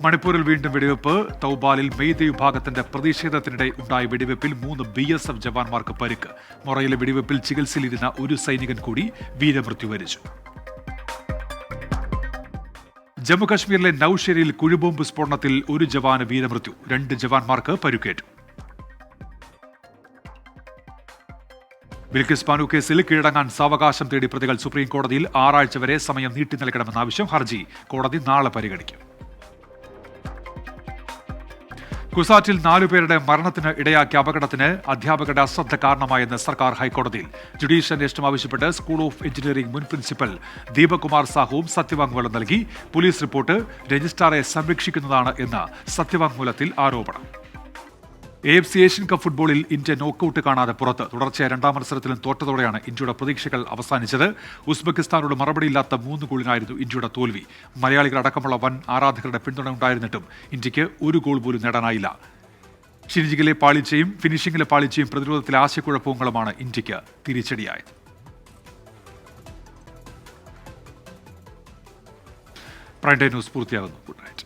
മണിപ്പൂരിൽ വീണ്ടും വെടിവെപ്പ്. തൗബാലിൽ മെയ്തേ വിഭാഗത്തിന്റെ പ്രതിഷേധത്തിനിടെ ഉണ്ടായ വെടിവെപ്പിൽ 3 BSF ജവാന്മാർക്ക് പരിക്ക്. മൊറയിലെ വെടിവെപ്പിൽ ചികിത്സയിലിരുന്ന ഒരു സൈനികൻ കൂടി വീരമൃത്യു വരിച്ചു. ജമ്മുകശ്മീരിലെ നൌഷേരയിൽ കുഴിബോംബ് സ്ഫോടനത്തിൽ ഒരു ജവാന് വീരമൃത്യു. 2 ജവാന്മാർക്ക് പരുക്കേറ്റു. ബിൽക്കിസ് ബാനു കേസിൽ കീഴടങ്ങാൻ സാവകാശം തേടി പ്രതികൾ സുപ്രീം കോടതിയിൽ 6 ആഴ്ച വരെ സമയം നീട്ടി നൽകണമെന്ന ആവശ്യം. ഹർജി കോടതി നാളെ പരിഗണിക്കും. കുസാറ്റിൽ 4 പേരുടെ മരണത്തിന് ഇടയാക്കിയ അപകടത്തിന് അധ്യാപകരുടെ അശ്രദ്ധ കാരണമായെന്ന് സർക്കാർ ഹൈക്കോടതിയിൽ. ജുഡീഷ്യൽ അന്വേഷണം ആവശ്യപ്പെട്ട് സ്കൂൾ ഓഫ് എഞ്ചിനീയറിംഗ് മുൻ പ്രിൻസിപ്പൽ ദീപകുമാർ സാഹുവും സത്യവാങ്മൂലം നൽകി. പോലീസ് റിപ്പോർട്ട് രജിസ്ട്രാറെ സംരക്ഷിക്കുന്നതാണ് എന്ന് സത്യവാങ്മൂലത്തിൽ ആരോപണം. AFC ഏഷ്യൻ കപ്പ് ഫുട്ബോളിൽ ഇന്ത്യ നോക്കൌട്ട് കാണാതെ പുറത്ത്. തുടർച്ചയായ 2ാം മത്സരത്തിലും തോറ്റതോടെയാണ് ഇന്ത്യയുടെ പ്രതീക്ഷകൾ അവസാനിച്ചത്. ഉസ്ബെക്കിസ്ഥാനോട് മറുപടിയില്ലാത്ത 3 ഗോളിനായിരുന്നു ഇന്ത്യയുടെ തോൽവി. മലയാളികളടക്കമുള്ള വൻ ആരാധകരുടെ പിന്തുണ ഉണ്ടായിരുന്നിട്ടും ഇന്ത്യക്ക് ഒരു ഗോൾ പോലും നേടാനായില്ല. ഷിനിജിങ്ങിലെ പാളിച്ചയും ഫിനിഷിംഗിലെ പാളിച്ചയും പ്രതിരോധത്തിലെ ആശയക്കുഴപ്പങ്ങളുമാണ് ഇന്ത്യക്ക് തിരിച്ചടിയായത്. പ്രൈം ടൈം ന്യൂസ് പൂർത്തിയാകുന്നു. Good night.